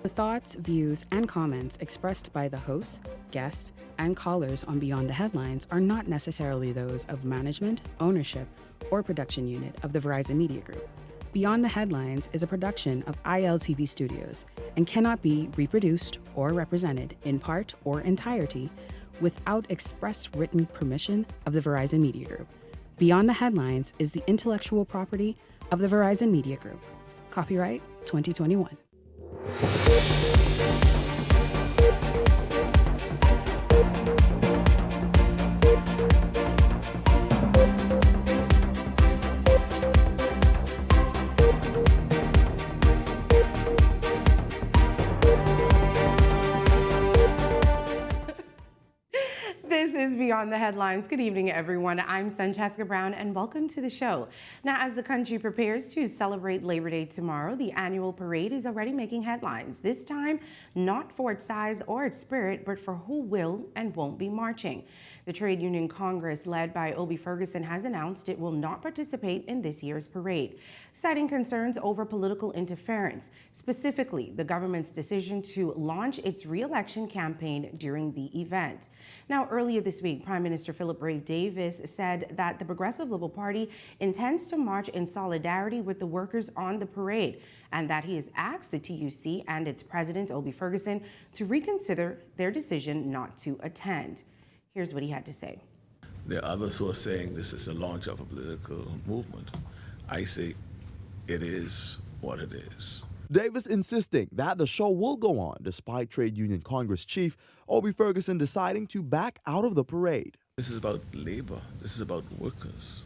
The thoughts, views, and comments expressed by the hosts, guests, and callers on Beyond the Headlines are not necessarily those of management, ownership, or production unit of the Verizon Media Group. Beyond the Headlines is a production of ILTV Studios and cannot be reproduced or represented in part or entirety without express written permission of the Verizon Media Group. Beyond the Headlines is the intellectual property of the Verizon Media Group. Copyright 2021. This is Beyond the Headlines. Good evening, everyone. I'm Francesca Brown, and welcome to the show. Now, as the country prepares to celebrate Labor Day tomorrow, the annual parade is already making headlines. This time, not for its size or its spirit, but for who will and won't be marching. The Trade Union Congress, led by Obie Ferguson, has announced it will not participate in this year's parade, citing concerns over political interference, specifically the government's decision to launch its re-election campaign during the event. Now, earlier this week, Prime Minister Philip Brave Davis said that the Progressive Liberal Party intends to march in solidarity with the workers on the parade, and that he has asked the TUC and its president, Obie Ferguson, to reconsider their decision not to attend. Here's what he had to say. There are others who are saying this is a launch of a political movement. I say it is what it is. Davis insisting that the show will go on despite Trade Union Congress Chief Obie Ferguson deciding to back out of the parade. This is about labor. This is about workers.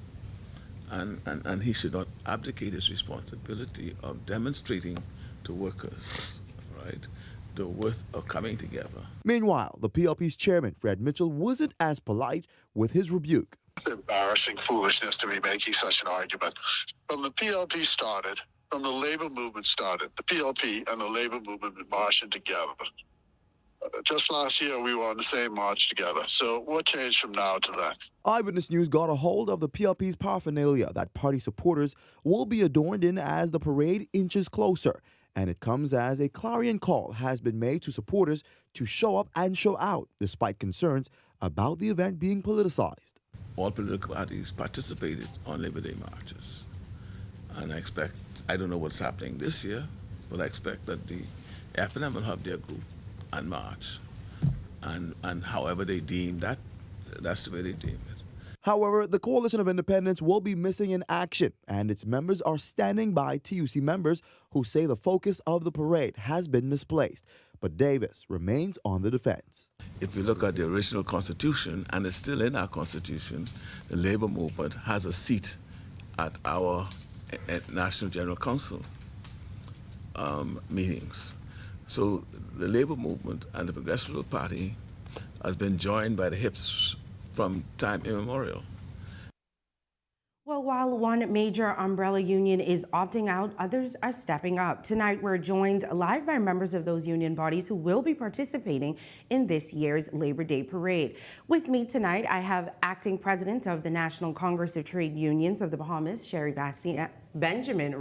And he should not abdicate his responsibility of demonstrating to workers, right, the worth of coming together. Meanwhile, the PLP's chairman, Fred Mitchell, wasn't as polite with his rebuke. It's embarrassing foolishness to be making such an argument. From the PLP started, from the labor movement started, the PLP and the labor movement been marching together. Just last year, we were on the same march together. So what changed from now to then? Eyewitness News got a hold of the PLP's paraphernalia that party supporters will be adorned in as the parade inches closer. And it comes as a clarion call has been made to supporters to show up and show out, despite concerns about the event being politicized. All political parties participated on Labor Day marches. And I don't know what's happening this year, but I expect that the FNM will have their group and march. And however they deem that, that's the way they deem it. However, the Coalition of Independents will be missing in action, and its members are standing by TUC members who say the focus of the parade has been misplaced. But Davis remains on the defense. If you look at the original Constitution, and it's still in our Constitution, the labor movement has a seat at our National General Council meetings. So the labor movement and the Progressive Liberal Party has been joined by the hips from time immemorial. Well, while one major umbrella union is opting out, others are stepping up. Tonight, we're joined live by members of those union bodies who will be participating in this year's Labor Day parade. With me tonight, I have Acting President of the National Congress of Trade Unions of the Bahamas, Sherry Benjamin,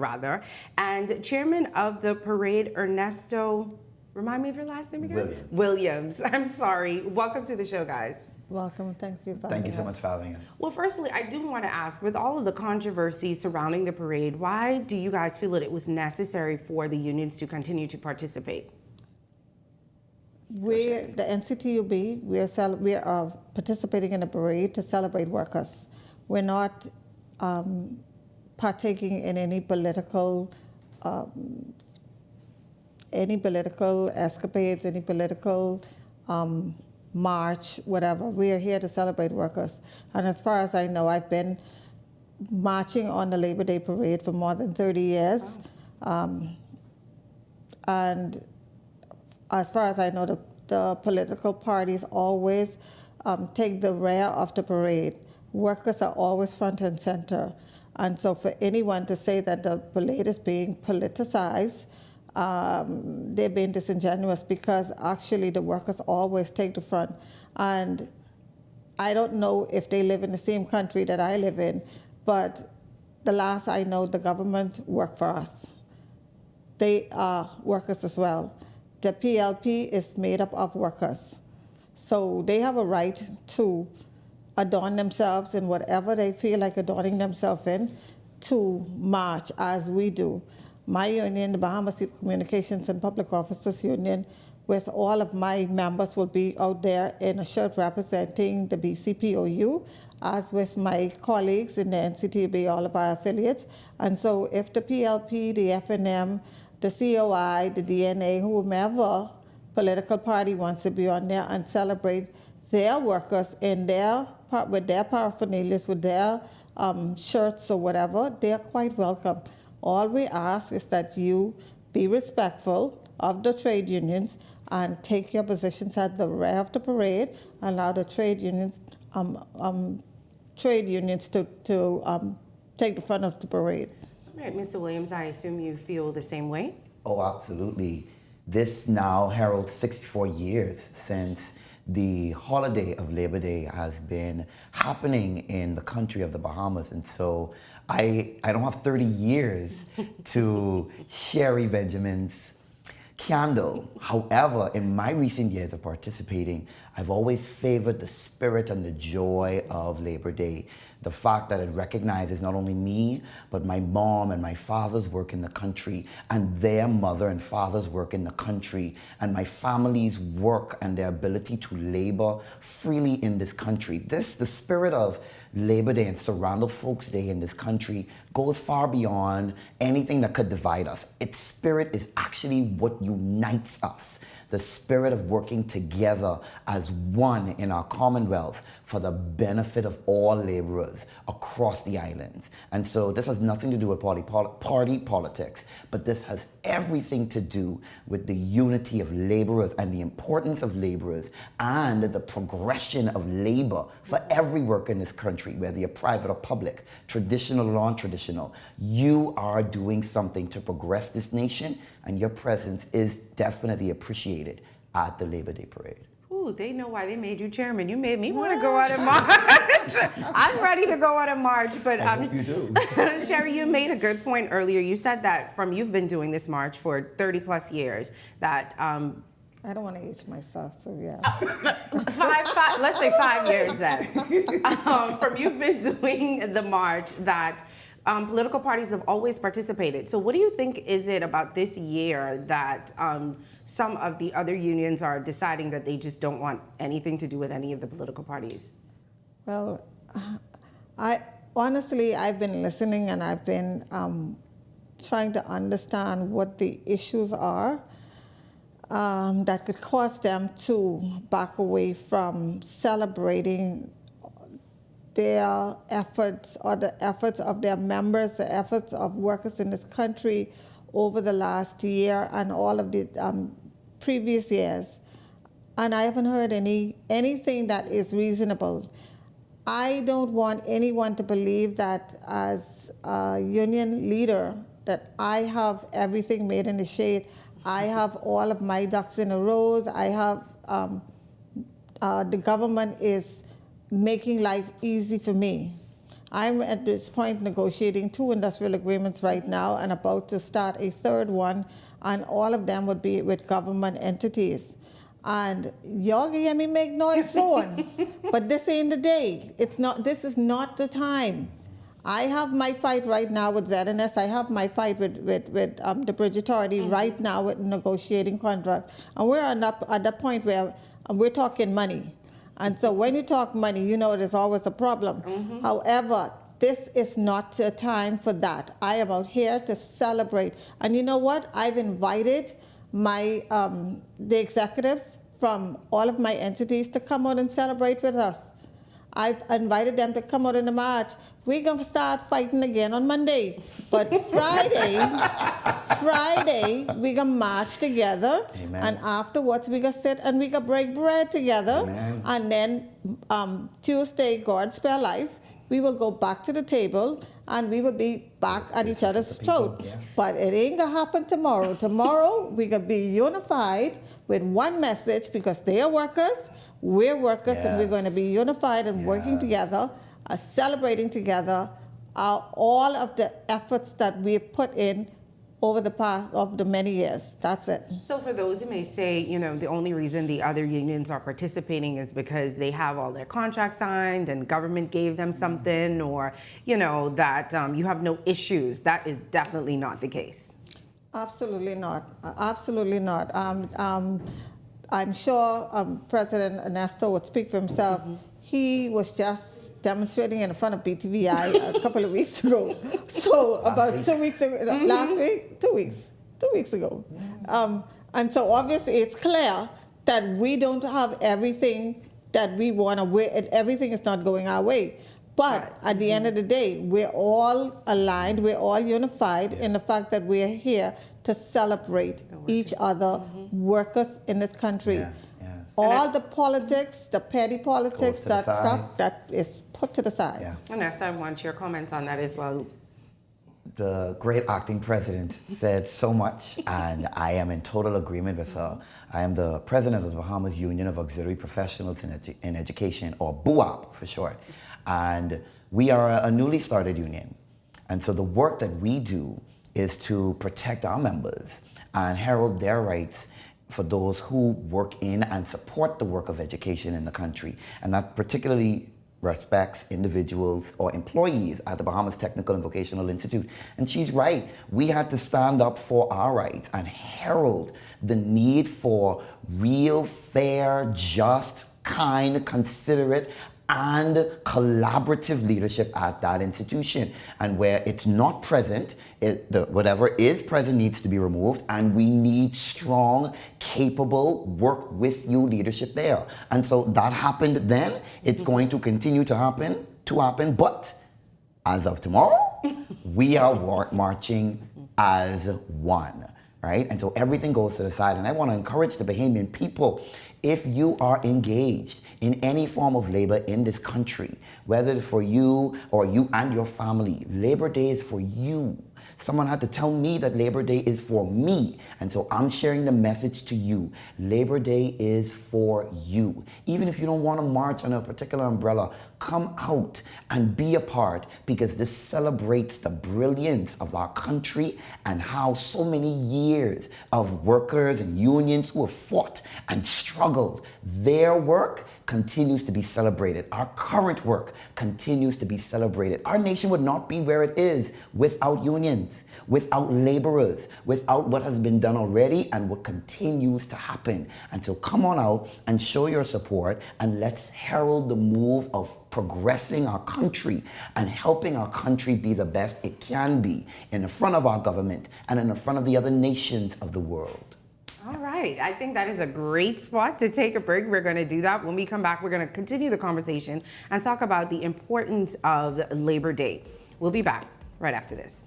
and Chairman of the parade, Ernesto, remind me of your last name again? Williams. I'm sorry. Welcome to the show, guys. Welcome. Thank you for Thank you so much for having us. Well, firstly, I do want to ask, with all of the controversy surrounding the parade, why do you guys feel that it was necessary for the unions to continue to participate? We're the NCTUB. We are participating in the parade to celebrate workers. We're not partaking in any political escapades, any political march, whatever. We are here to celebrate workers. And as far as I know, I've been marching on the Labor Day parade for more than 30 years. And as far as I know, the political parties always take the rear of the parade. Workers are always front and center. And so for anyone to say that the parade is being politicized, they're being disingenuous, because actually the workers always take the front. And I don't know if they live in the same country that I live in, but the last I know, the government work for us. They are workers as well. the PLP is made up of workers. So they have a right to adorn themselves in whatever they feel like adorning themselves in, to march as we do. My union, the Bahamas Communications and Public Officers Union, with all of my members will be out there in a shirt representing the BCPOU, as with my colleagues in the NCTB, all of our affiliates. And so if the PLP, the FNM, the COI, the DNA, whomever political party wants to be on there and celebrate their workers in with their paraphernalia, with their shirts or whatever, they're quite welcome. All we ask is that you be respectful of the trade unions and take your positions at the rear of the parade. Allow the trade unions to take the front of the parade. All right, Mr. Williams, I assume you feel the same way? Oh, absolutely. This now heralds 64 years since the holiday of Labor Day has been happening in the country of the Bahamas. And so I don't have 30 years to Sherry Benjamin's candle. However, in my recent years of participating, I've always favored the spirit and the joy of Labor Day. The fact that it recognizes not only me, but my mom and my father's work in the country, and their mother and father's work in the country, and my family's work and their ability to labor freely in this country. The spirit of Labor Day and Surrounded Folks Day in this country goes far beyond anything that could divide us. Its spirit is actually what unites us. The spirit of working together as one in our Commonwealth for the benefit of all laborers across the islands. And so this has nothing to do with party politics, but this has everything to do with the unity of laborers and the importance of laborers and the progression of labor for every worker in this country, whether you're private or public, traditional or non-traditional. You are doing something to progress this nation, and your presence is definitely appreciated at the Labor Day Parade. Ooh, they know why they made you chairman. You made me want to go out and march. I'm ready to go out and march, but I hope you do. Sherry, you made a good point earlier. You said that you've been doing this march for 30 plus years. That I don't want to age myself, so yeah. Let's say 5 years then. From you've been doing the march that political parties have always participated. So what do you think is it about this year that some of the other unions are deciding that they just don't want anything to do with any of the political parties? Well, I've been listening, and I've been trying to understand what the issues are that could cause them to back away from celebrating their efforts, or the efforts of their members, the efforts of workers in this country over the last year and all of the previous years. And I haven't heard anything that is reasonable. I don't want anyone to believe that as a union leader that I have everything made in the shade. I have all of my ducks in a row. I have the government is making life easy for me. I'm at this point negotiating 2 industrial agreements right now and about to start a 3rd one, and all of them would be with government entities. And y'all can hear me make noise soon, but this ain't the day. This is not the time. I have my fight right now with ZNS. I have my fight with the Bridge Authority right now with negotiating contracts. And we're at that point where we're talking money. And so when you talk money, you know there's always a problem. Mm-hmm. However, this is not a time for that. I am out here to celebrate. And you know what? I've invited the executives from all of my entities to come out and celebrate with us. I've invited them to come out in the march. We're going to start fighting again on Monday. But Friday, we're going to march together. Amen. And afterwards, we're going to sit and we're going to break bread together. Amen. And then Tuesday, God spare life, we will go back to the table and we will be back at each other's throat. Yeah. But it ain't going to happen tomorrow. Tomorrow, we're going to be unified with one message because they are workers. We're workers, and we're going to be unified and working together, celebrating together all of the efforts that we've put in over the past of the many years. That's it. So for those who may say, the only reason the other unions are participating is because they have all their contracts signed and government gave them something, or, that you have no issues, that is definitely not the case. Absolutely not. Absolutely not. I'm sure President Ernesto would speak for himself. He was just demonstrating in front of BTVI a couple of weeks ago. So about 2 weeks ago, last week, 2 weeks, 2 weeks ago. And so obviously it's clear that we don't have everything that we want to, and everything is not going our way. But at the end of the day, we're all aligned, we're all unified in the fact that we're here to celebrate each other, workers in this country. Yes. All the politics, the petty politics, that stuff, that is put to the side. Yeah. Vanessa, I want your comments on that as well. The great acting president said so much, and I am in total agreement with her. I am the president of the Bahamas Union of Auxiliary Professionals in Education, or BUAP for short. And we are a newly started union. And so the work that we do is to protect our members and herald their rights for those who work in and support the work of education in the country. And that particularly respects individuals or employees at the Bahamas Technical and Vocational Institute. And she's right. We had to stand up for our rights and herald the need for real, fair, just, kind, considerate, and collaborative leadership at that institution. And where it's not present, whatever is present needs to be removed, and we need strong, capable, work with you leadership there. And so that happened then. It's going to continue to happen, but as of tomorrow, we are marching as one, right? And so everything goes to the side. And I want to encourage the Bahamian people, if you are engaged in any form of labor in this country, whether it's for you or you and your family, Labor Day is for you. Someone had to tell me that Labor Day is for me. And so I'm sharing the message to you. Labor Day is for you. Even if you don't want to march on a particular umbrella, come out and be a part, because this celebrates the brilliance of our country and how so many years of workers and unions who have fought and struggled, their work continues to be celebrated. Our current work continues to be celebrated. Our nation would not be where it is without unions, without laborers, without what has been done already and what continues to happen. And so come on out and show your support, and let's herald the move of progressing our country and helping our country be the best it can be in the front of our government and in the front of the other nations of the world. All right. I think that is a great spot to take a break. We're going to do that. When we come back, we're going to continue the conversation and talk about the importance of Labor Day. We'll be back right after this.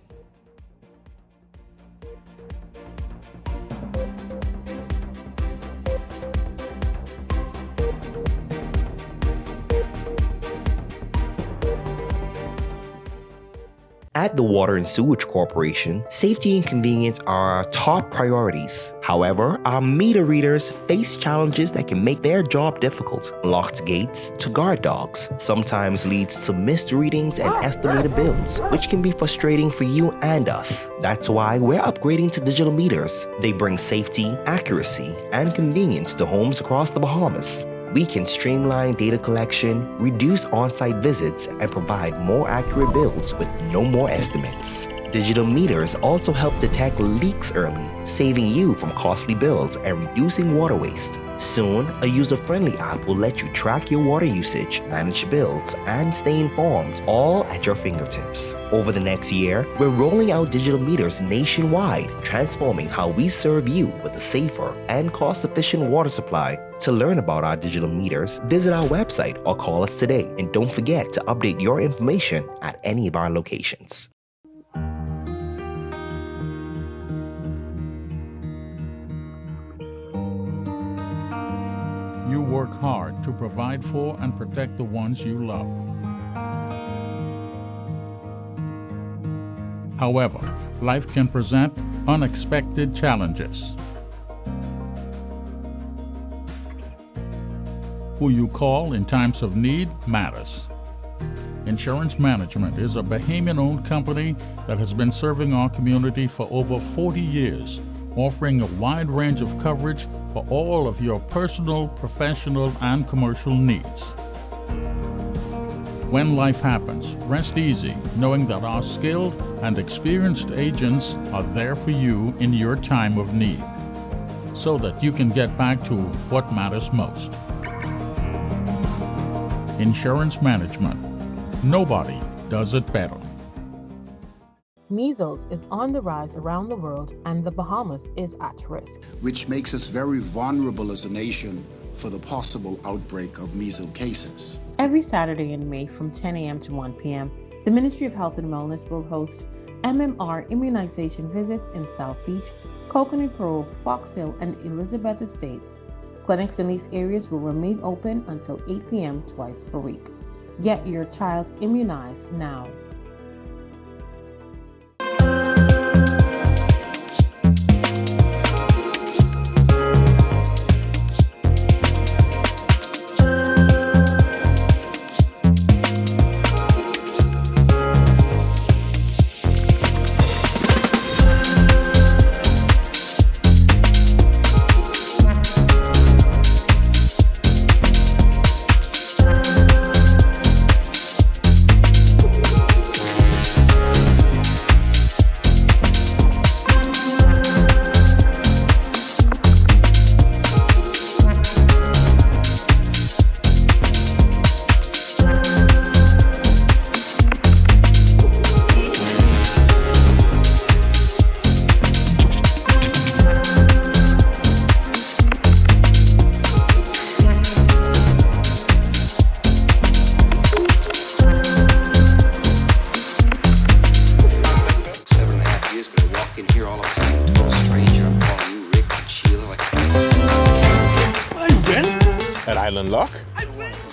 At the Water and Sewage Corporation, safety and convenience are our top priorities. However, our meter readers face challenges that can make their job difficult. Locked gates to guard dogs sometimes leads to missed readings and estimated bills, which can be frustrating for you and us. That's why we're upgrading to digital meters. They bring safety, accuracy, and convenience to homes across the Bahamas. We can streamline data collection, reduce on-site visits, and provide more accurate bills with no more estimates. Digital meters also help detect leaks early, saving you from costly bills and reducing water waste. Soon, a user-friendly app will let you track your water usage, manage bills, and stay informed, all at your fingertips. Over the next year, we're rolling out digital meters nationwide, transforming how we serve you with a safer and cost-efficient water supply. To learn about our digital meters, visit our website or call us today. And don't forget to update your information at any of our locations. You work hard to provide for and protect the ones you love. However, life can present unexpected challenges. Who you call in times of need matters. Insurance Management is a Bahamian-owned company that has been serving our community for over 40 years, offering a wide range of coverage for all of your personal, professional, and commercial needs. When life happens, rest easy knowing that our skilled and experienced agents are there for you in your time of need, so that you can get back to what matters most. Insurance Management. Nobody does it better. Measles is on the rise around the world, and the Bahamas is at risk, which makes us very vulnerable as a nation for the possible outbreak of measles cases. Every Saturday in May from 10 a.m. to 1 p.m., the Ministry of Health and Wellness will host MMR immunization visits in South Beach, Coconut Grove, Fox Hill, and Elizabeth Estates. Clinics in these areas will remain open until 8 p.m. twice per week. Get your child immunized now.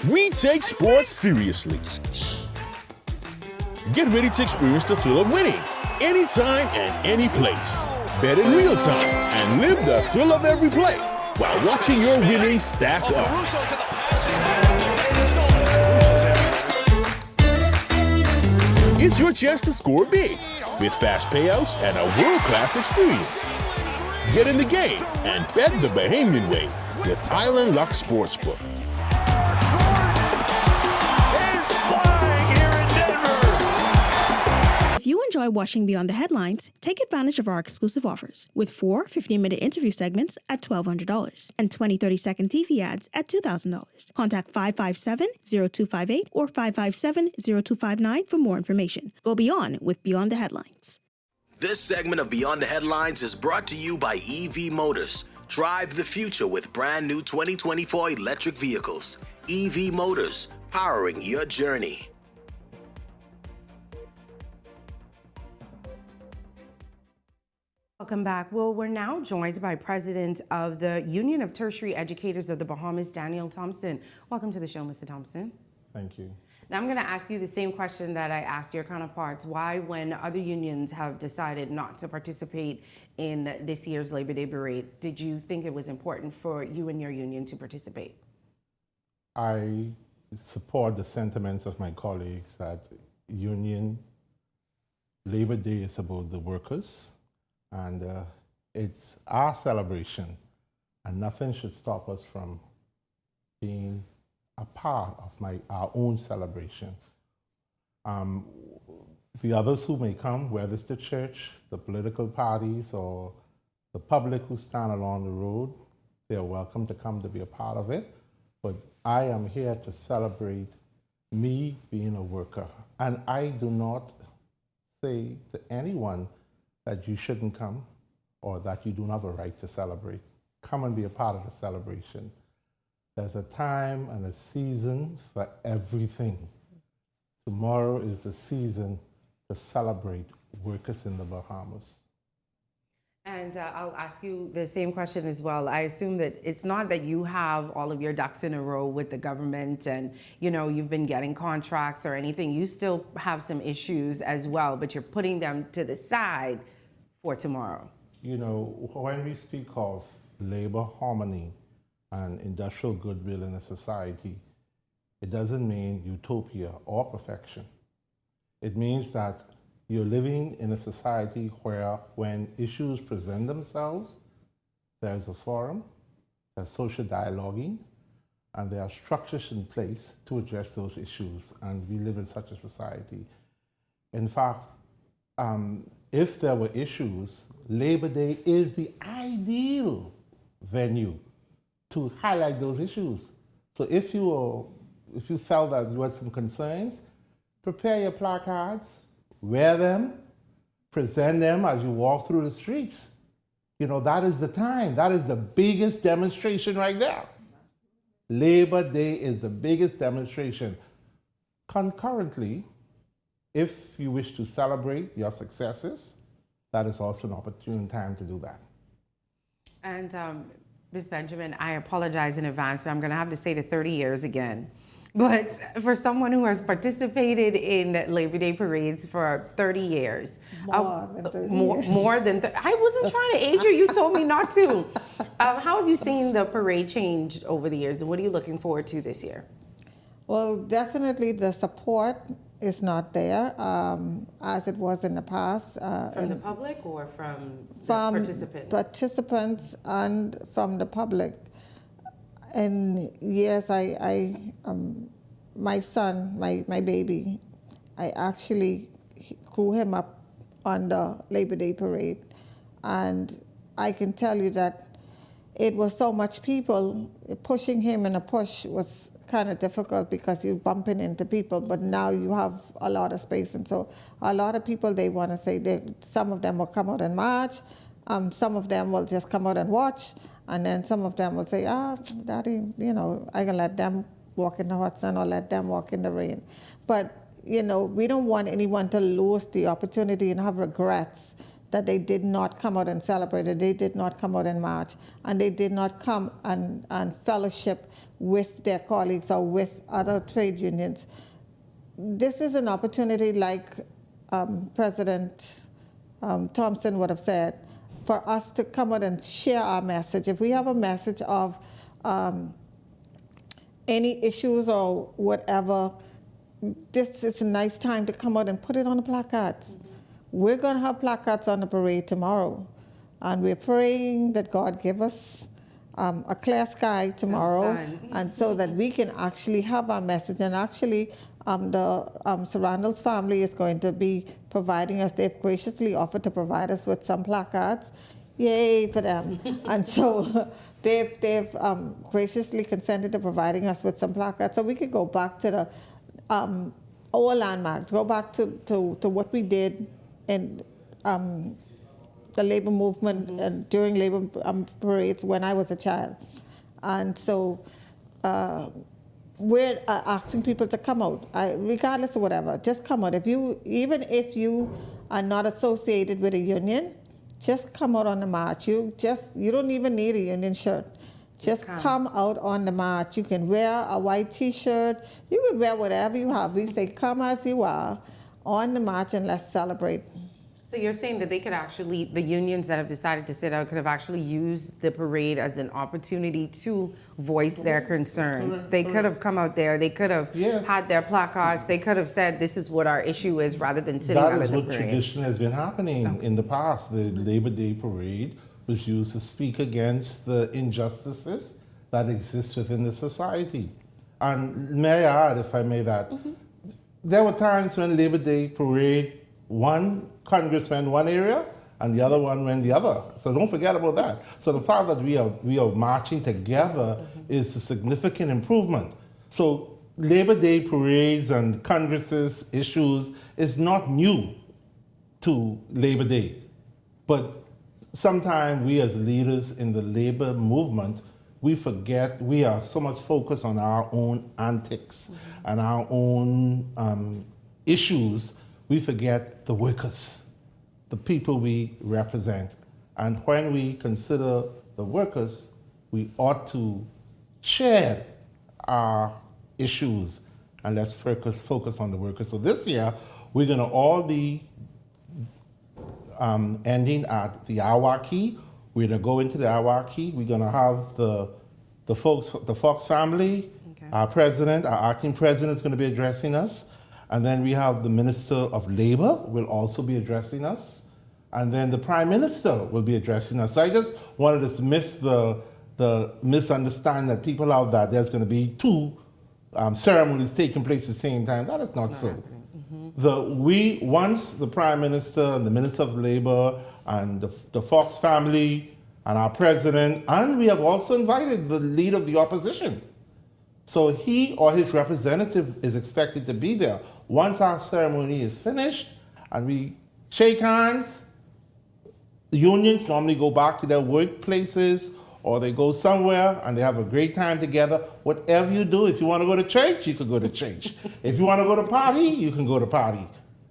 We take sports seriously. Get ready to experience the thrill of winning anytime and any place. Bet in real time and live the thrill of every play while watching your winnings stack up. It's your chance to score big with fast payouts and a world-class experience. Get in the game and bet the Bahamian way with Island Luck Sportsbook. If you enjoy watching Beyond the Headlines, take advantage of our exclusive offers with 4 15-minute interview segments at $1,200 and 20 30-second TV ads at $2,000. Contact 557-0258 or 557-0259 for more information. Go beyond with Beyond the Headlines. This segment of Beyond the Headlines is brought to you by EV Motors. Drive the future with brand new 2024 electric vehicles. EV Motors, powering your journey. Welcome back. Well, we're now joined by President of the Union of Tertiary Educators of the Bahamas, Daniel Thompson. Welcome to the show, Mr. Thompson. Thank you. Now I'm going to ask you the same question that I asked your counterparts. Why, when other unions have decided not to participate in this year's Labor Day parade, did you think it was important for you and your union to participate? I support the sentiments of my colleagues that union Labor Day is about the workers, and it's our celebration, and nothing should stop us from being a part of our own celebration. The others who may come, whether it's the church, the political parties, or the public who stand along the road, they are welcome to come to be a part of it. But I am here to celebrate me being a worker. And I do not say to anyone that you shouldn't come or that you don't have a right to celebrate. Come and be a part of the celebration. There's a time and a season for everything. Tomorrow is the season to celebrate workers in the Bahamas. And I'll ask you the same question as well. I assume that it's not that you have all of your ducks in a row with the government and, you know, you've been getting contracts or anything. You still have some issues as well, but you're putting them to the side for tomorrow. You know, when we speak of labor harmony and industrial goodwill in a society, It doesn't mean utopia or perfection. It means that you're living in a society where when issues present themselves, there's a forum, there's social dialoguing, and there are structures in place to address those issues, and we live in such a society. In fact, if there were issues, Labor Day is the ideal venue to highlight those issues. So if you felt that you had some concerns, prepare your placards, wear them, present them as you walk through the streets. You know, that is the time. That is the biggest demonstration right there. Labor Day is the biggest demonstration. Concurrently, if you wish to celebrate your successes, that is also an opportune time to do that. And Ms. Benjamin, I apologize in advance, but I'm going to have to say the 30 years again. But for someone who has participated in Labor Day parades for 30 years, more than 30 years. I wasn't trying to age you. You told me not to. How have you seen the parade change over the years, and what are you looking forward to this year? Well, definitely the support is not there as it was in the past. From the public or from participants? Participants and from the public. In years, my son, my baby, I actually grew him up on the Labor Day parade. And I can tell you that it was so much people, pushing him in a push was kind of difficult because you're bumping into people, but now you have a lot of space. And so a lot of people, they want to say, some of them will come out and march, some of them will just come out and watch, and then some of them will say, Daddy, you know, I can let them walk in the hot sun or let them walk in the rain. But, you know, we don't want anyone to lose the opportunity and have regrets that they did not come out and celebrate, that they did not come out and march, and they did not come and fellowship with their colleagues or with other trade unions. This is an opportunity, like President Thompson would have said, for us to come out and share our message. If we have a message of any issues or whatever, this is a nice time to come out and put it on the placards. Mm-hmm. We're going to have placards on the parade tomorrow, and we're praying that God give us a clear sky tomorrow, and so that we can actually have our message. And actually, the Sarandal's family is going to be providing us. They've graciously offered to provide us with some placards. Yay for them. And so they've graciously consented to providing us with some placards, so we could go back to the our landmarks, go back to what we did in the labor movement and during labor parades when I was a child. And so we're asking people to come out, regardless of whatever, just come out. Even if you are not associated with a union, just come out on the march. You don't even need a union shirt. Just come out on the march. You can wear a white T-shirt. You can wear whatever you have. We say, come as you are on the march and let's celebrate. So you're saying that they could actually, the unions that have decided to sit out could have actually used the parade as an opportunity to voice their concerns. They could have come out there. They could have had their placards. They could have said, this is what our issue is, rather than sitting out in the parade. That is what tradition has been happening in the past. The Labor Day parade was used to speak against the injustices that exist within the society. And may I add, if I may, that there were times when Labor Day parade, one congressman one area and the other one went the other. So don't forget about that. So the fact that we are marching together is a significant improvement. So Labor Day parades and Congress's issues is not new to Labor Day. But sometimes we as leaders in the labor movement, we forget, we are so much focused on our own antics and our own issues, we forget the workers, the people we represent. And when we consider the workers, we ought to share our issues and let's focus on the workers. So this year, we're gonna all be ending at the Awaki. We're gonna go into the Awaki. We're gonna have the Fox family Our president, our acting president is going to be addressing us. And then we have the Minister of Labor will also be addressing us. And then the Prime Minister will be addressing us. So I just want to dismiss the misunderstanding that people have that there's going to be two ceremonies taking place at the same time. That is not so. Once the Prime Minister and the Minister of Labor and the Fox family and our president, and we have also invited the leader of the opposition. So he or his representative is expected to be there. Once our ceremony is finished and we shake hands, the unions normally go back to their workplaces or they go somewhere and they have a great time together. Whatever you do, if you want to go to church, you can go to church. If you want to go to party, you can go to party.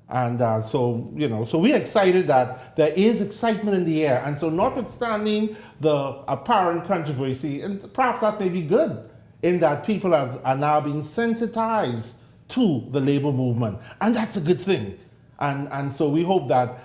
And so we're excited that there is excitement in the air. And so notwithstanding the apparent controversy, and perhaps that may be good, in that people are now being sensitized to the labor movement. And that's a good thing. And so we hope that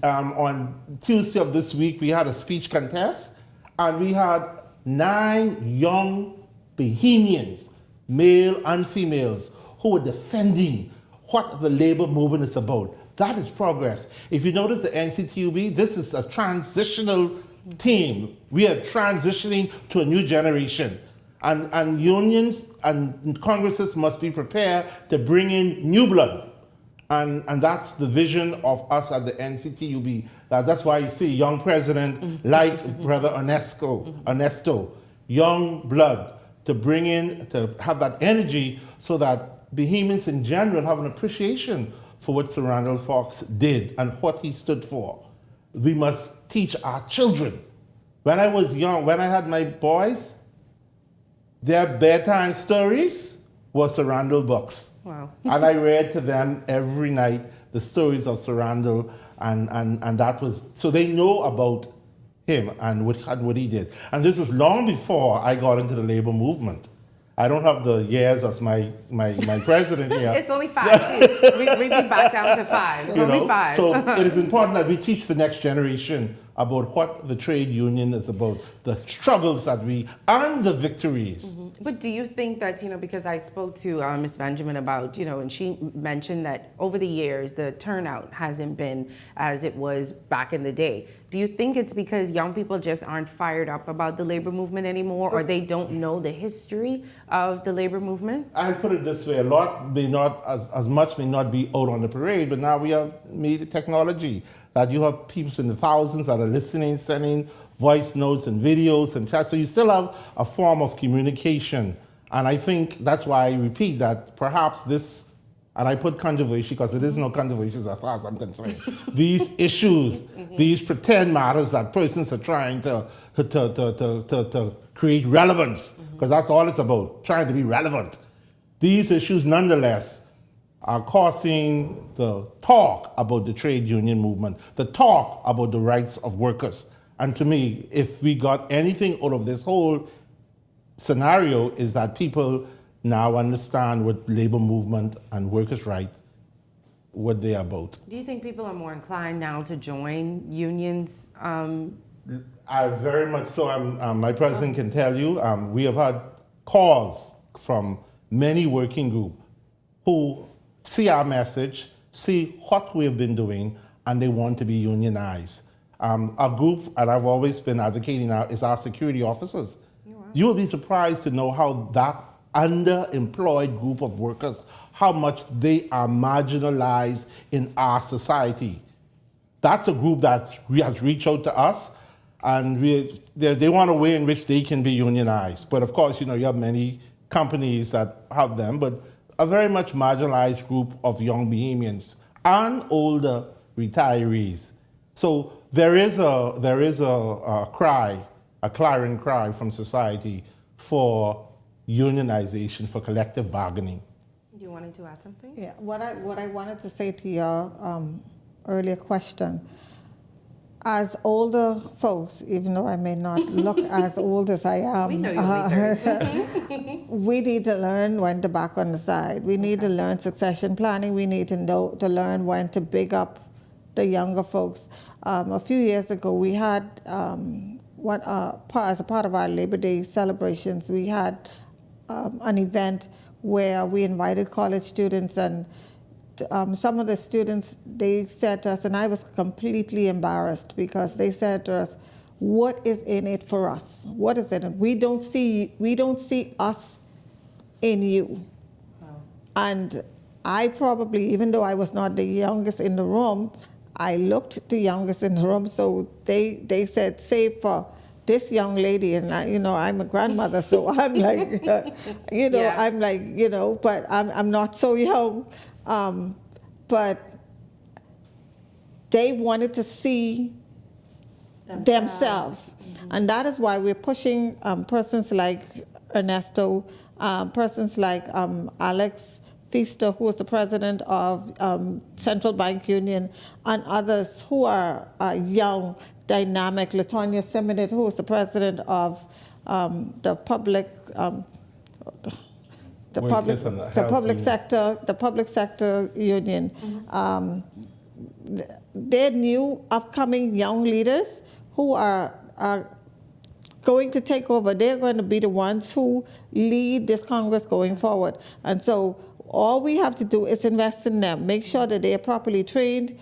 on Tuesday of this week, we had a speech contest, and we had 9 young Bahamians, male and females, who were defending what the labor movement is about. That is progress. If you notice the NCTUB, this is a transitional team. We are transitioning to a new generation. And unions and congresses must be prepared to bring in new blood. And that's the vision of us at the NCTUB. That's why you see a young president like Brother Ernesto, young blood to bring in, to have that energy so that Bahamians in general have an appreciation for what Sir Randall Fox did and what he stood for. We must teach our children. When I was young, when I had my boys, their bedtime stories were Sir Randall books. Wow. And I read to them every night the stories of Sir Randall, and that was, so they know about him and what he did. And this is long before I got into the labor movement. I don't have the years as my president here. It's only 5. We'd be back down to 5. It's only 5. So it is important that we teach the next generation about what the trade union is about, the struggles that and the victories. But do you think that, because I spoke to Ms. Benjamin about, and she mentioned that over the years, the turnout hasn't been as it was back in the day. Do you think it's because young people just aren't fired up about the labor movement anymore, or they don't know the history of the labor movement? I'll put it this way, a lot may not, as much may not be out on the parade, but now we have media technology, that you have people in the thousands that are listening, sending voice notes and videos and chats. So you still have a form of communication. And I think that's why I repeat that perhaps this, and I put controversy because it is no controversy as far as I'm concerned. These issues, these pretend matters that persons are trying to create relevance, because that's all it's about, trying to be relevant. These issues, nonetheless, are causing the talk about the trade union movement, the talk about the rights of workers. And to me, if we got anything out of this whole scenario, is that people now understand what labor movement and workers' rights, what they're about. Do you think people are more inclined now to join unions? I very much so. My president can tell you, we have had calls from many working groups who see our message, see what we have been doing, and they want to be unionized. A group, and I've always been advocating now, is our security officers. You will be surprised to know how that underemployed group of workers, how much they are marginalized in our society. That's a group that has reached out to us, and they want a way in which they can be unionized. But of course, you have many companies that have them, but a very much marginalized group of young Bahamians and older retirees. So there is a cry, a clarion cry from society for unionization, for collective bargaining. You wanted to add something? Yeah, what I wanted to say to your earlier question, as older folks, even though I may not look as old as I am, we know you're we need to learn when to back on the side. We need to learn succession planning. We need to learn when to big up the younger folks. A few years ago, we had, as a part of our Labor Day celebrations, we had an event where we invited college students, and some of the students, they said to us, and I was completely embarrassed because they said to us, "What is in it for us? What is in it? We don't see us in you." Wow. And I probably, even though I was not the youngest in the room, I looked the youngest in the room. So they said, save for this young lady, and I'm a grandmother, so I'm like, yeah. I'm like, but I'm not so young. But they wanted to see themselves. Mm-hmm. And that is why we're pushing persons like Ernesto, persons like Alex Feaster, who is the president of Central Bank Union, and others who are young, dynamic. Latonya Simonette, who is the president of the public sector union. Mm-hmm. They're new, upcoming young leaders who are going to take over. They're going to be the ones who lead this Congress going forward. And so all we have to do is invest in them, make sure that they are properly trained,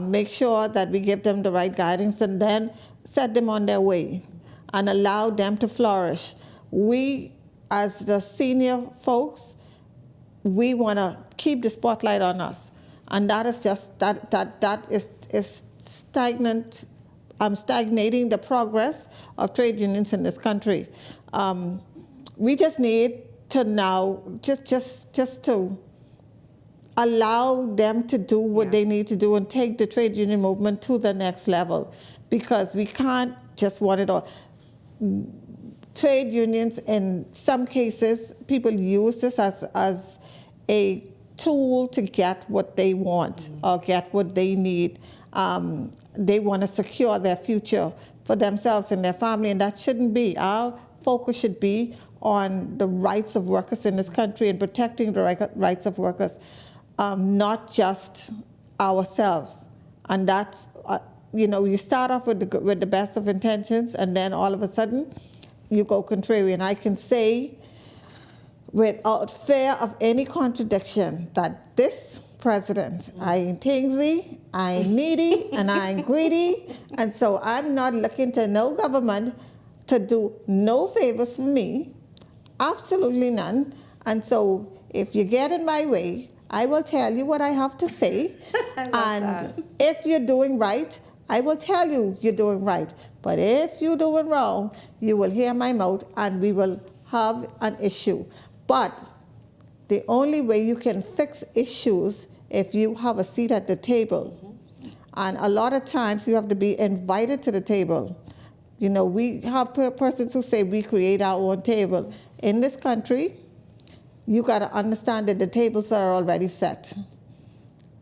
make sure that we give them the right guidance, and then set them on their way and allow them to flourish. We, as the senior folks, we want to keep the spotlight on us. And that is just, that is stagnant, stagnating the progress of trade unions in this country. We just need to now, just to allow them to do what they need to do and take the trade union movement to the next level, because we can't just want it all. Trade unions, in some cases, people use this as a tool to get what they want or get what they need. They want to secure their future for themselves and their family, and that shouldn't be. Our focus should be on the rights of workers in this country and protecting the rights of workers, not just ourselves. And that's, you start off with the best of intentions, and then all of a sudden you go contrary. And I can say without fear of any contradiction that this president, I ain't tingsy, I ain't needy, and I ain't greedy, and so I'm not looking to no government to do no favors for me, absolutely none. And so if you get in my way, I will tell you what I have to say, and if you're doing right, I will tell you you're doing right. But if you're doing wrong, you will hear my mouth and we will have an issue. But the only way you can fix issues if you have a seat at the table. Mm-hmm. And a lot of times you have to be invited to the table. We have persons who say we create our own table. In this country, you got to understand that the tables are already set.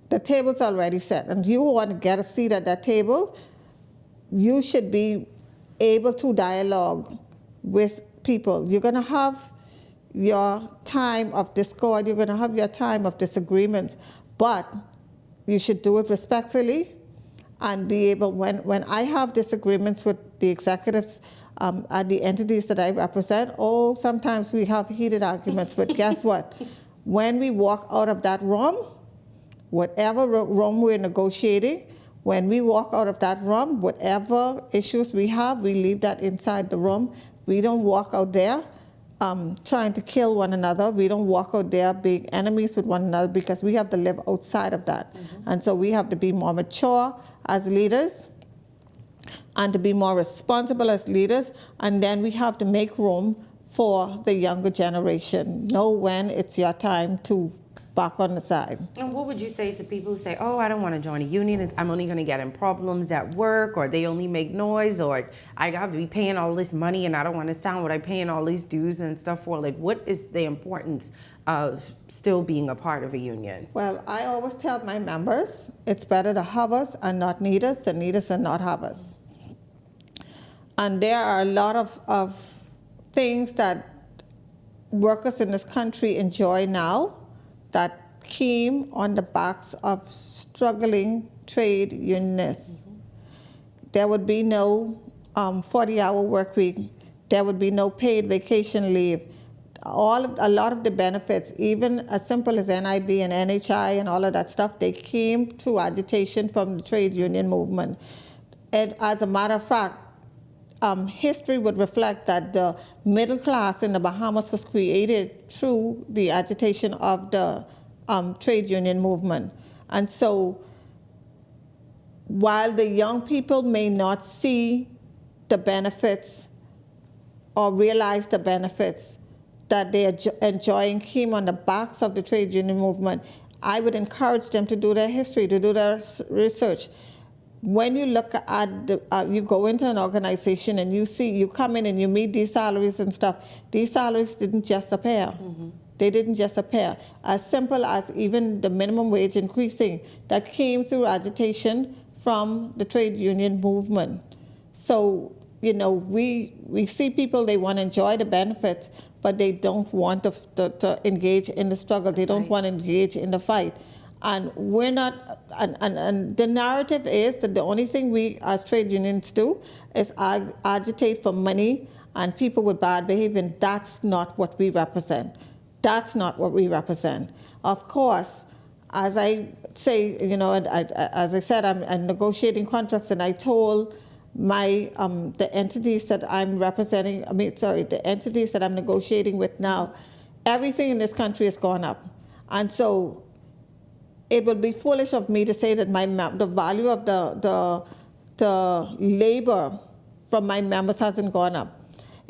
The table's already set. And you want to get a seat at that table, you should be able to dialogue with people. You're going to have your time of discord, you're going to have your time of disagreements, but you should do it respectfully and be able, when I have disagreements with the executives at the entities that I represent, sometimes we have heated arguments, but guess what? When we walk out of that room, whatever room we're negotiating, when we walk out of that room, whatever issues we have, we leave that inside the room. We don't walk out there trying to kill one another. We don't walk out there being enemies with one another, because we have to live outside of that. Mm-hmm. And so we have to be more mature as leaders and to be more responsible as leaders. And then we have to make room for the younger generation. Know when it's your time to back on the side. And what would you say to people who say, I don't want to join a union, I'm only going to get in problems at work, or they only make noise, or I have to be paying all this money and I don't understand what I'm paying all these dues and stuff for? Like, what is the importance of still being a part of a union? Well, I always tell my members, it's better to have us and not need us than need us and not have us. And there are a lot of things that workers in this country enjoy now that came on the backs of struggling trade unionists. Mm-hmm. There would be no 40-hour work week. There would be no paid vacation leave. a lot of the benefits, even as simple as NIB and NHI and all of that stuff, they came through agitation from the trade union movement. And as a matter of fact, history would reflect that the middle class in the Bahamas was created through the agitation of the trade union movement. And so while the young people may not see the benefits or realize the benefits that they are enjoying came on the backs of the trade union movement, I would encourage them to do their history, to do their research. When you look at, you go into an organization and you come in and you meet these salaries and stuff, these salaries didn't just appear. Mm-hmm. They didn't just appear. As simple as even the minimum wage increasing, that came through agitation from the trade union movement. So, we see people, they want to enjoy the benefits, but they don't want to engage in the struggle. They don't want to engage in the fight. And we're not, and the narrative is that the only thing we as trade unions do is agitate for money and people with bad behavior, and that's not what we represent. That's not what we represent. Of course, as I say, as I said, I'm negotiating contracts, and I told the entities that I'm representing, the entities that I'm negotiating with now, everything in this country has gone up. And so it would be foolish of me to say that the value of the labor from my members hasn't gone up.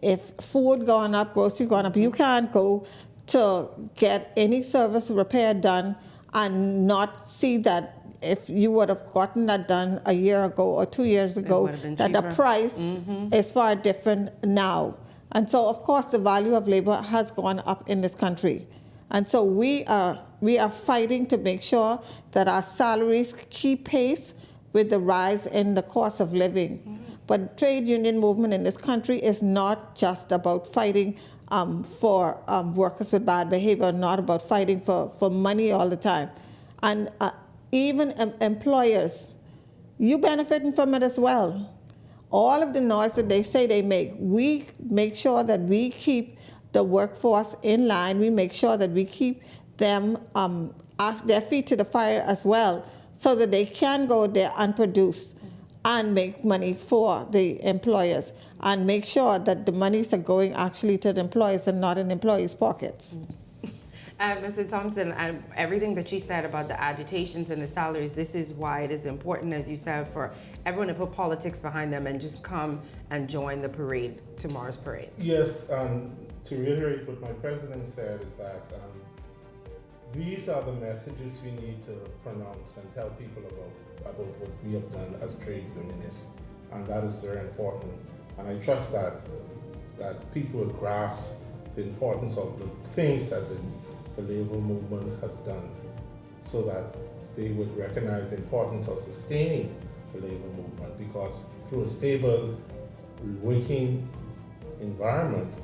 If food gone up, grocery gone up, you can't go to get any service repair done and not see that if you would have gotten that done a year ago or 2 years ago, that the price is far different now. And so, of course, the value of labor has gone up in this country. And so we are fighting to make sure that our salaries keep pace with the rise in the cost of living. Mm-hmm. But trade union movement in this country is not just about fighting for workers with bad behavior, not about fighting for money all the time. And even employers, you benefiting from it as well. All of the noise that they say they make, we make sure that we keep the workforce in line. We make sure that we keep them their feet to the fire as well, so that they can go there and produce and make money for the employers, and make sure that the monies are going actually to the employers and not in employees' pockets. Mr. Thompson, everything that you said about the agitations and the salaries, this is why it is important, as you said, for everyone to put politics behind them and just come and join the parade, tomorrow's parade. Yes, to reiterate what my president said is that these are the messages we need to pronounce and tell people about what we have done as trade unionists, and that is very important. And I trust that people will grasp the importance of the things that the labor movement has done, so that they would recognize the importance of sustaining the labor movement, because through a stable working environment,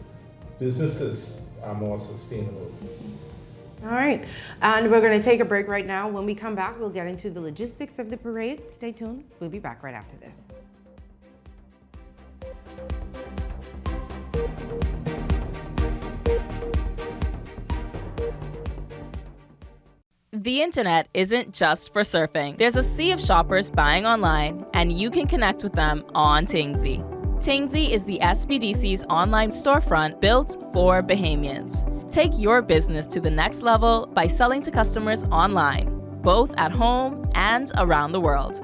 businesses are more sustainable. All right, and we're going to take a break right now. When we come back, we'll get into the logistics of the parade. Stay tuned. We'll be back right after this. The internet isn't just for surfing. There's a sea of shoppers buying online, and you can connect with them on Tingsy. Tingsy is the SBDC's online storefront built for Bahamians. Take your business to the next level by selling to customers online, both at home and around the world.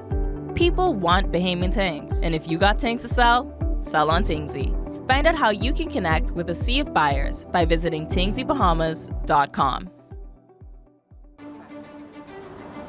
People want Bahamian things, and if you got things to sell, sell on Tingsy. Find out how you can connect with a sea of buyers by visiting tingsybahamas.com.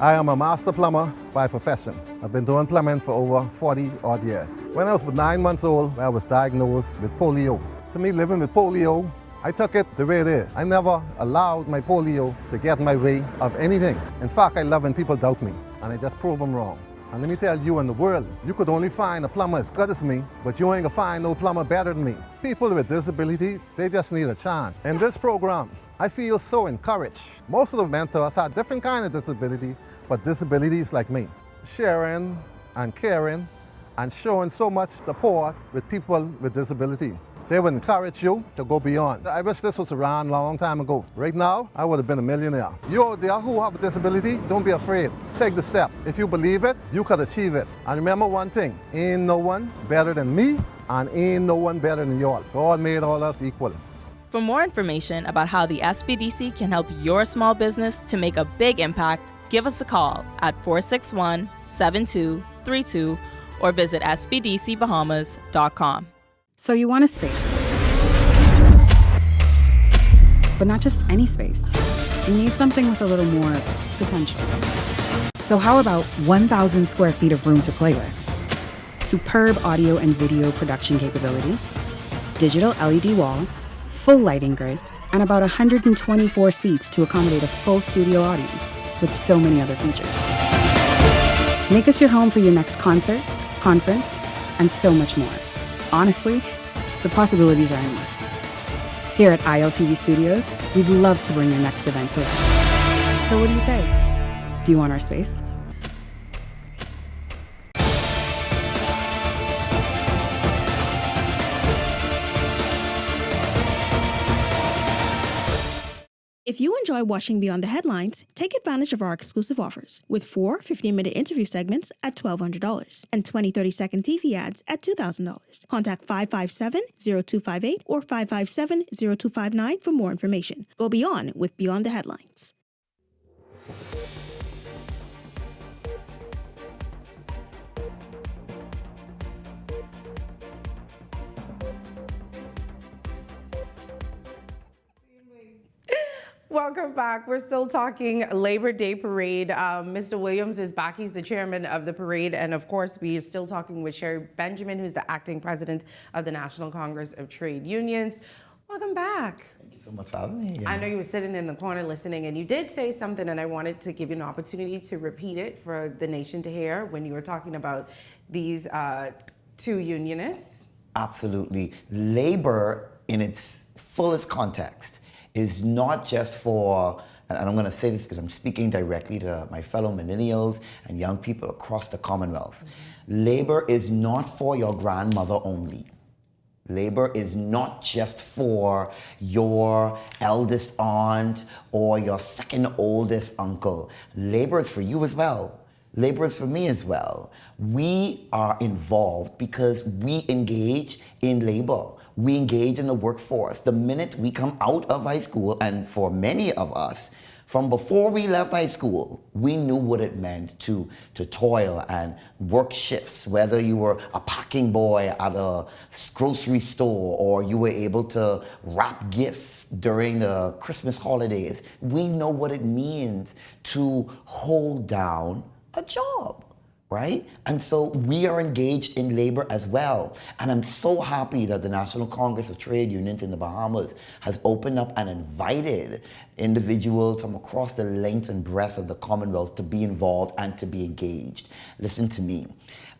I am a master plumber by profession. I've been doing plumbing for over 40 odd years. When I was 9 months old, I was diagnosed with polio. To me, living with polio, I took it the way it is. I never allowed my polio to get in my way of anything. In fact, I love when people doubt me, and I just prove them wrong. And let me tell you, in the world, you could only find a plumber as good as me, but you ain't gonna find no plumber better than me. People with disability, they just need a chance. In this program, I feel so encouraged. Most of the mentors have different kind of disability, but disabilities like me. Sharing and caring and showing so much support with people with disability. They would encourage you to go beyond. I wish this was around a long time ago. Right now, I would have been a millionaire. You out there who have a disability, don't be afraid. Take the step. If you believe it, you could achieve it. And remember one thing, ain't no one better than me, and ain't no one better than y'all. God made all us equal. For more information about how the SBDC can help your small business to make a big impact, give us a call at 461-7232 or visit sbdcbahamas.com. So you want a space. But not just any space. You need something with a little more potential. So how about 1,000 square feet of room to play with? Superb audio and video production capability, digital LED wall, full lighting grid, and about 124 seats to accommodate a full studio audience with so many other features. Make us your home for your next concert, conference, and so much more. Honestly, the possibilities are endless. Here at ILTV Studios, we'd love to bring your next event to life. So what do you say? Do you want our space? If you enjoy watching Beyond the Headlines, take advantage of our exclusive offers with 4 15-minute interview segments at $1,200 and 20 30-second TV ads at $2,000. Contact 557-0258 or 557-0259 for more information. Go beyond with Beyond the Headlines. Welcome back. We're still talking Labor Day Parade. Mr. Williams is back. He's the chairman of the parade. And of course, we are still talking with Sherry Benjamin, who's the acting president of the National Congress of Trade Unions. Welcome back. Thank you so much for having me again. I know you were sitting in the corner listening, and you did say something, and I wanted to give you an opportunity to repeat it for the nation to hear when you were talking about these two unionists. Absolutely. Labor in its fullest context is not just for, and I'm going to say this because I'm speaking directly to my fellow millennials and young people across the Commonwealth. Mm-hmm. Labor is not for your grandmother only. Labor is not just for your eldest aunt or your second oldest uncle. Labor is for you as well. Labor is for me as well. We are involved because we engage in labor. We engage in the workforce. The minute we come out of high school, and for many of us, from before we left high school, we knew what it meant to toil and work shifts, whether you were a packing boy at a grocery store or you were able to wrap gifts during the Christmas holidays. We know what it means to hold down a job, right? And so we are engaged in labor as well. And I'm so happy that the National Congress of Trade Unions in the Bahamas has opened up and invited individuals from across the length and breadth of the Commonwealth to be involved and to be engaged. Listen to me.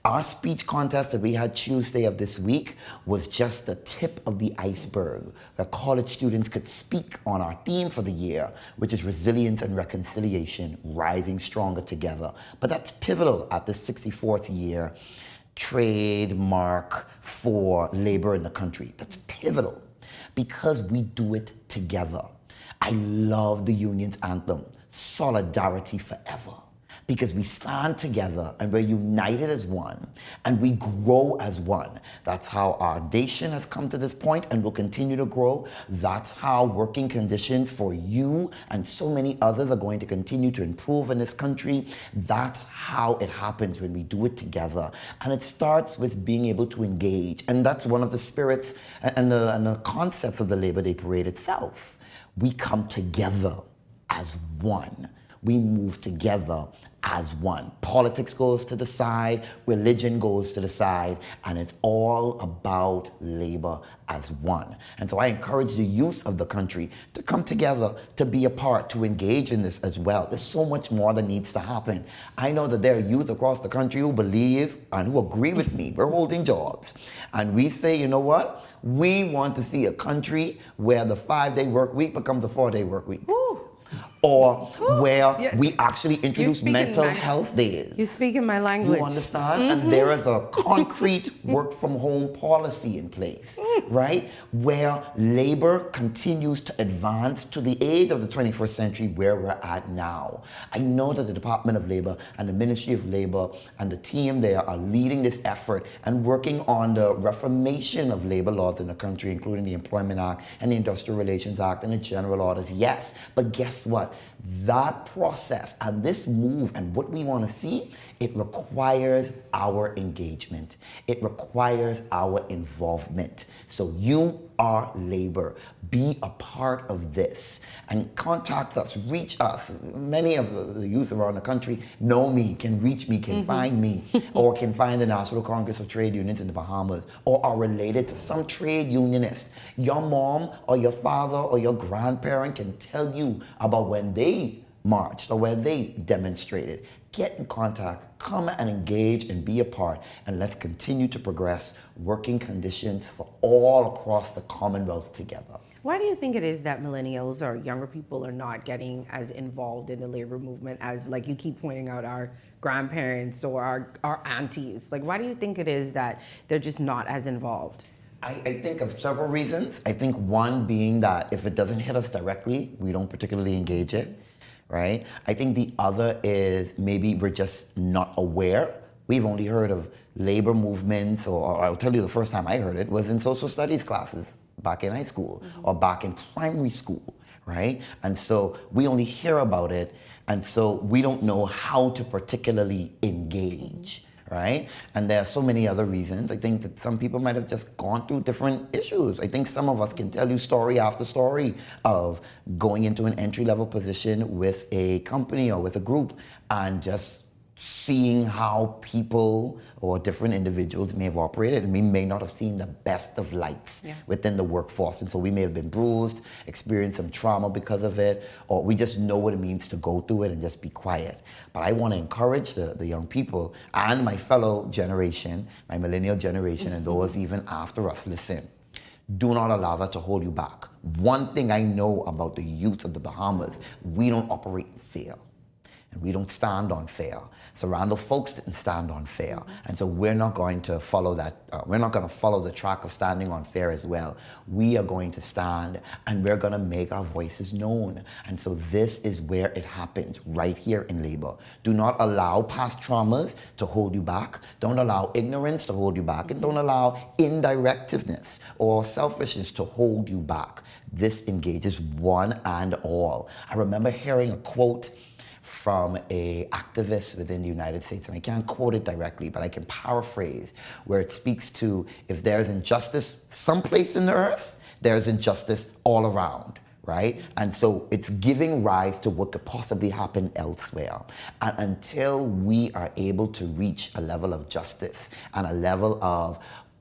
Our speech contest that we had Tuesday of this week was just the tip of the iceberg, where college students could speak on our theme for the year, which is resilience and reconciliation, rising stronger together. But that's pivotal at the 64th year trademark for labor in the country. That's pivotal because we do it together. I love the union's anthem, Solidarity Forever. Because we stand together and we're united as one and we grow as one. That's how our nation has come to this point and will continue to grow. That's how working conditions for you and so many others are going to continue to improve in this country. That's how it happens when we do it together. And it starts with being able to engage. And that's one of the spirits and the concepts of the Labor Day Parade itself. We come together as one. We move together as one. Politics goes to the side, religion goes to the side, and it's all about labor as one. And so I encourage the youth of the country to come together, to be a part, to engage in this as well. There's so much more that needs to happen. I know that there are youth across the country who believe and who agree with me. We're holding jobs. And we say, you know what? We want to see a country where the 5-day work week becomes a 4-day work week. Woo. or where we actually introduce mental my- health days. You're speaking my language. You understand? And there is a concrete work from home policy in place, right? Where labor continues to advance to the age of the 21st century where we're at now. I know that the Department of Labor and the Ministry of Labor and the team there are leading this effort and working on the reformation of labor laws in the country, including the Employment Act and the Industrial Relations Act and the general orders. Yes, but guess what? That process and this move and what we want to see, it requires our engagement. It requires our involvement. So you are labor. Be a part of this and contact us, reach us. Many of the youth around the country know me, can reach me, can find me, or can find the National Congress of Trade Unions in the Bahamas, or are related to some trade unionist. Your mom or your father or your grandparent can tell you about when they marched or where they demonstrated. Get in contact, come and engage and be a part, and let's continue to progress working conditions for all across the Commonwealth together. Why do you think it is that millennials or younger people are not getting as involved in the labor movement as, like you keep pointing out, our grandparents or our aunties? Like, why do you think it is that they're just not as involved? I think of several reasons. I think one being that if it doesn't hit us directly, we don't particularly engage it, right? I think the other is maybe we're just not aware. We've only heard of labor movements, or I'll tell you the first time I heard it was in social studies classes back in high school or back in primary school, right? And so we only hear about it, and so we don't know how to particularly engage, right? And there are so many other reasons. I think that some people might have just gone through different issues. I think some of us can tell you story after story of going into an entry-level position with a company or with a group and just seeing how people or different individuals may have operated, and we may not have seen the best of lights within the workforce. And so we may have been bruised, experienced some trauma because of it, or we just know what it means to go through it and just be quiet. But I want to encourage the young people and my fellow generation, my millennial generation, and those even after us, listen, do not allow that to hold you back. One thing I know about the youth of the Bahamas, we don't operate in fear. And we don't stand on fear. So Randall folks didn't stand on fear. And so we're not going to follow that. We're not going to follow the track of standing on fear as well. We are going to stand and we're going to make our voices known. And so this is where it happens, right here in labor. Do not allow past traumas to hold you back. Don't allow ignorance to hold you back. And don't allow indirectiveness or selfishness to hold you back. This engages one and all. I remember hearing a quote from an activist within the United States, and I can't quote it directly, but I can paraphrase, where it speaks to, if there's injustice someplace in the earth, there's injustice all around, right? And so it's giving rise to what could possibly happen elsewhere. And until we are able to reach a level of justice and a level of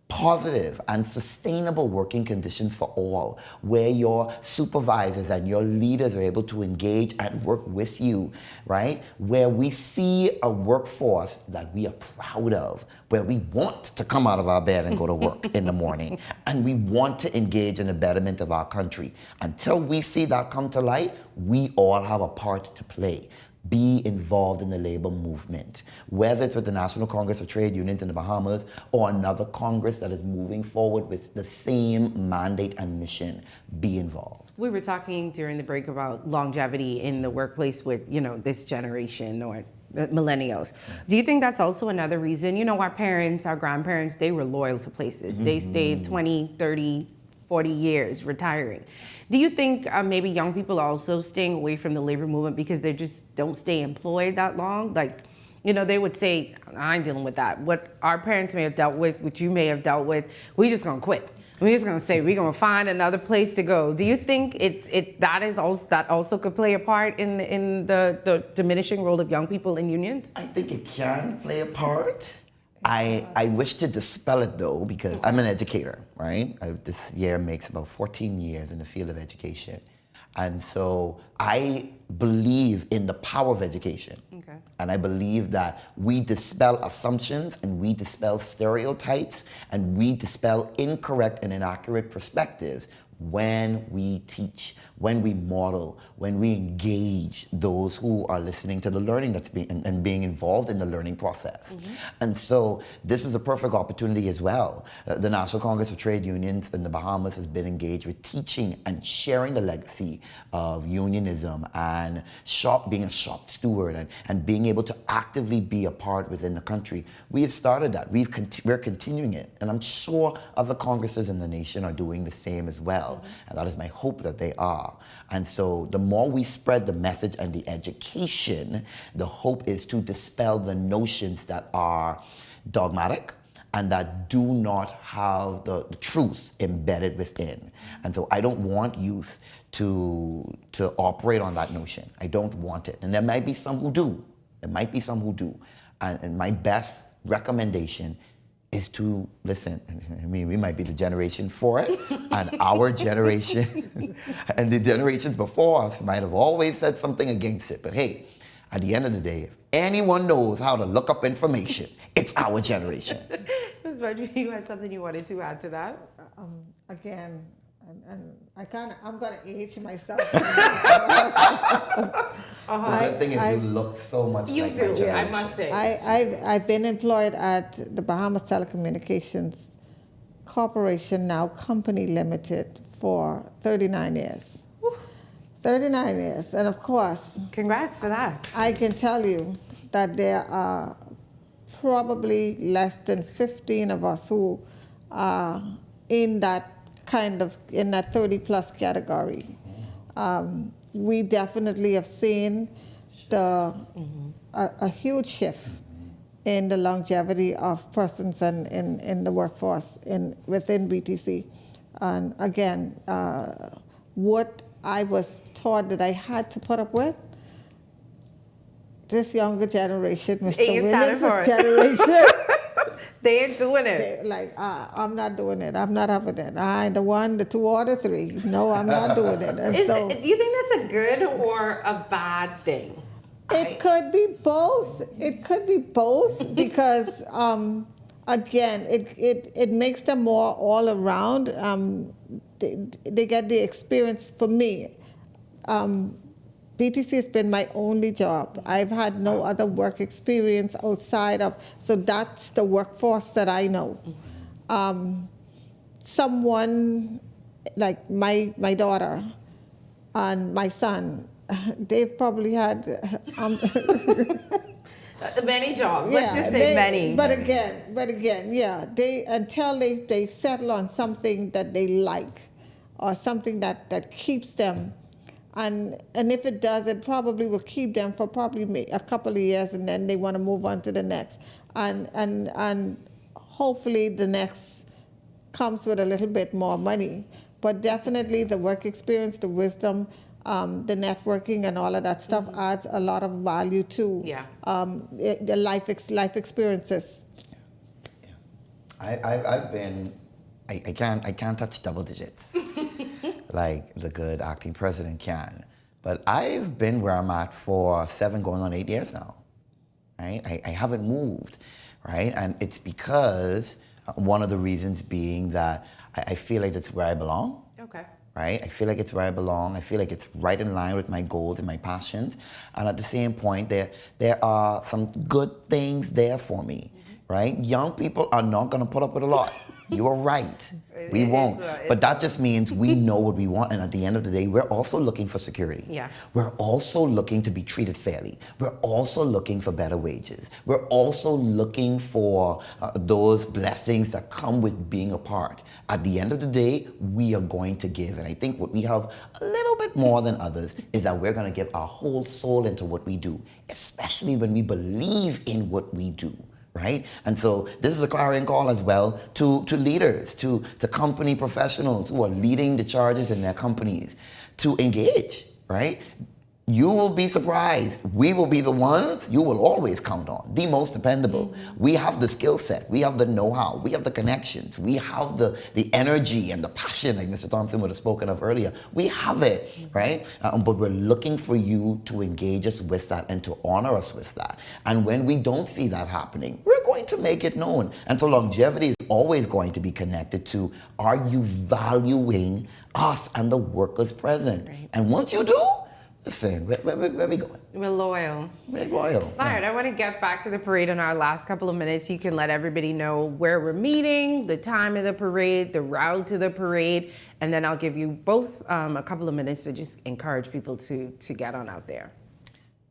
positive and sustainable working conditions for all, where your supervisors and your leaders are able to engage and work with you, right? Where we see a workforce that we are proud of, where we want to come out of our bed and go to work in the morning, and we want to engage in the betterment of our country. Until we see that come to light, we all have a part to play. Be involved in the labor movement, whether it's with the National Congress of Trade Unions in the Bahamas or another Congress that is moving forward with the same mandate and mission. Be involved. We were talking during the break about longevity in the workplace with, this generation or millennials. Do you think that's also another reason? Our parents, our grandparents, they were loyal to places. They stayed 20, 30, 40 years retiring. Do you think maybe young people are also staying away from the labor movement because they just don't stay employed that long? Like, they would say, I ain't dealing with that. What our parents may have dealt with, what you may have dealt with, we just gonna quit. We're just gonna say we're gonna find another place to go. Do you think that also could play a part in the diminishing role of young people in unions? I think it can play a part. I wish to dispel it though, because I'm an educator, right? This year makes about 14 years in the field of education. And so I believe in the power of education. Okay. And I believe that we dispel assumptions and we dispel stereotypes and we dispel incorrect and inaccurate perspectives when we teach, when we model, when we engage those who are listening to the learning that's being involved in the learning process. And so this is a perfect opportunity as well. The National Congress of Trade Unions in the Bahamas has been engaged with teaching and sharing the legacy of unionism and being a shop steward and being able to actively be a part within the country. We have started that. We're continuing it. And I'm sure other congresses in the nation are doing the same as well. And that is my hope that they are. And so the more we spread the message and the education, the hope is to dispel the notions that are dogmatic and that do not have the truth embedded within. And so I don't want youth to operate on that notion. I don't want it. And there might be some who do. And my best recommendation is to listen. I mean, we might be the generation for it, and our generation and the generations before us might have always said something against it. But hey, at the end of the day, if anyone knows how to look up information, it's our generation. Ms. Marjorie, you had something you wanted to add to that? Again, and I'm gonna age myself. The good thing is you look so much like my generation. I must say. I've been employed at the Bahamas Telecommunications Corporation, now Company Limited, for 39 years. 39 years, and of course... Congrats for that. I can tell you that there are probably less than 15 of us who are in that 30 plus category. We definitely have seen a huge shift in the longevity of persons in the workforce within BTC. And again, what I was taught that I had to put up with, this younger generation, Mr. Williams' generation, they ain't doing it. I'm not doing it. I'm not having it. I ain't the one, the two, or the three. No, I'm not doing it. And do you think that's a good or a bad thing? It could be both. It could be both because, again, it makes them more all around. They get the experience. For me, BTC has been my only job. I've had no other work experience outside of, so that's the workforce that I know. Someone like my daughter and my son, they've probably had many jobs. Let's just say many. But again, yeah, until they settle on something that they like or something that keeps them. And if it does, it probably will keep them for probably a couple of years, and then they want to move on to the next. And hopefully the next comes with a little bit more money. But definitely the work experience, the wisdom, the networking, and all of that stuff adds a lot of value to the life experiences. I've been. I can't touch double digits. Like the good acting president can. But I've been where I'm at for 7 going on 8 years now, right? I haven't moved, right? And it's because one of the reasons being that I feel like that's where I belong. Okay. Right? I feel like it's where I belong. I feel like it's right in line with my goals and my passions. And at the same point, there are some good things there for me, right? Young people are not going to put up with a lot. You are right. We won't. But that just means we know what we want. And at the end of the day, we're also looking for security. Yeah. We're also looking to be treated fairly. We're also looking for better wages. We're also looking for those blessings that come with being a part. At the end of the day, we are going to give. And I think what we have a little bit more than others is that we're going to give our whole soul into what we do, especially when we believe in what we do. Right? And so this is a clarion call as well to leaders, to company professionals who are leading the charges in their companies to engage, right? you will be surprised. We will be the ones you will always count on, the most dependable. We have the skill set, we have the know-how, we have the connections, we have the energy and the passion, like Mr. Thompson would have spoken of earlier. We have it, right? But we're looking for you to engage us with that and to honor us with that. And when we don't see that happening, we're going to make it known. And so longevity is always going to be connected to, are you valuing us and the workers present? Right. And once you do, listen, where we going? We're loyal. We're loyal. All right, I want to get back to the parade in our last couple of minutes. You can let everybody know where we're meeting, the time of the parade, the route to the parade, and then I'll give you both a couple of minutes to just encourage people to get on out there.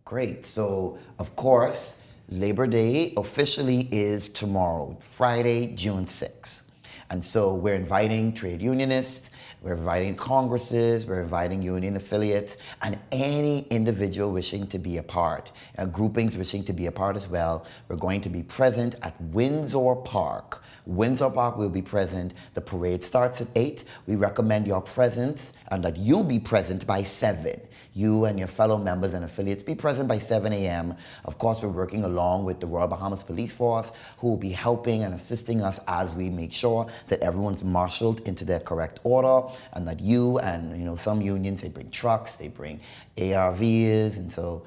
Great. So, of course, Labor Day officially is tomorrow, Friday, June 6th. And so we're inviting trade unionists, we're inviting congresses, we're inviting union affiliates, and any individual wishing to be a part, groupings wishing to be a part as well. We're going to be present at Windsor Park. Windsor Park will be present. The parade starts at 8. We recommend your presence and that you be present by 7. You and your fellow members and affiliates be present by 7 a.m. Of course, we're working along with the Royal Bahamas Police Force, who will be helping and assisting us as we make sure that everyone's marshaled into their correct order, and that you and some unions, they bring trucks, they bring ARVs, and so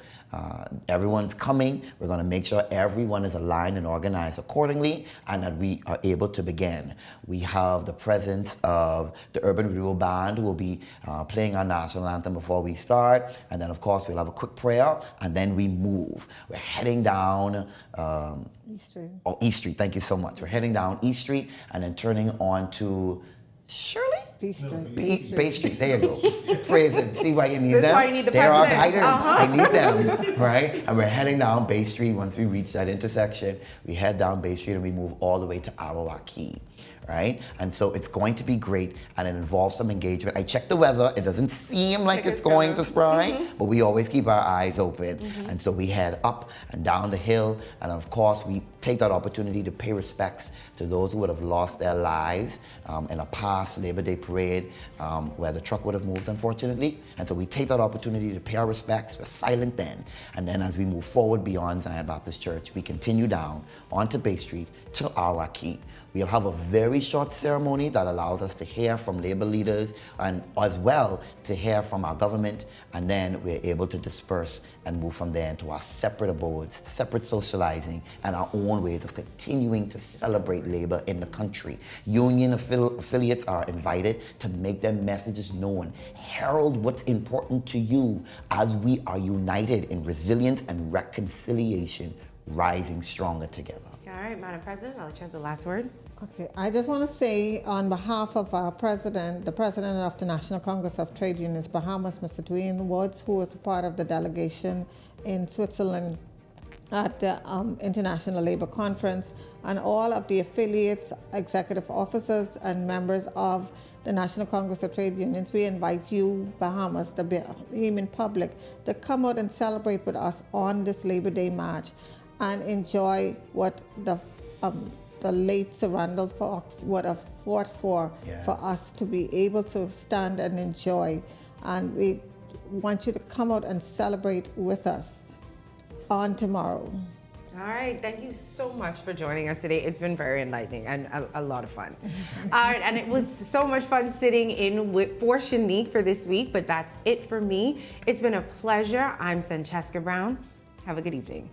everyone's coming. We're going to make sure everyone is aligned and organized accordingly, and that we are able to begin. We have the presence of the Urban Renewal Band, who will be playing our national anthem before we start, and then of course we'll have a quick prayer, and then we move. We're heading down East Street. Oh, East Street. Thank you so much. We're heading down East Street and then turning on to Shirley? Bay Street. Bay Street. There you go. Praise it. See why you need That's them? why you need the They're our president. guidance. I need them, right? And we're heading down Bay Street. Once we reach that intersection, we head down Bay Street and we move all the way to Arawaki, right? And so it's going to be great, and it involves some engagement. I checked the weather. It doesn't seem like it's going to spry, but we always keep our eyes open. And so we head up and down the hill, and of course we take that opportunity to pay respects to those who would have lost their lives in a past Labor Day parade where the truck would have moved, unfortunately. And so we take that opportunity to pay our respects. We're silent then. And then as we move forward beyond Zion Baptist Church, we continue down onto Bay Street to Arawaki. We'll have a very short ceremony that allows us to hear from labor leaders and as well to hear from our government, and then we're able to disperse and move from there into our separate abodes, separate socializing, and our own ways of continuing to celebrate labor in the country. Union affiliates are invited to make their messages known. Herald what's important to you as we are united in resilience and reconciliation, rising stronger together. All right, Madam President, I'll let you have the last word. Okay, I just want to say on behalf of our president, the president of the National Congress of Trade Unions Bahamas, Mr. Dwayne Woods, who was a part of the delegation in Switzerland at the International Labour Conference, and all of the affiliates, executive officers, and members of the National Congress of Trade Unions, we invite you, Bahamas, the Bahamian public, to come out and celebrate with us on this Labor Day march and enjoy what the late Sir Randall Fox would have fought for us to be able to stand and enjoy. And we want you to come out and celebrate with us on tomorrow. All right, thank you so much for joining us today. It's been very enlightening and a lot of fun. All right, and it was so much fun sitting in for Shanique for this week, but that's it for me. It's been a pleasure. I'm Francesca Brown. Have a good evening.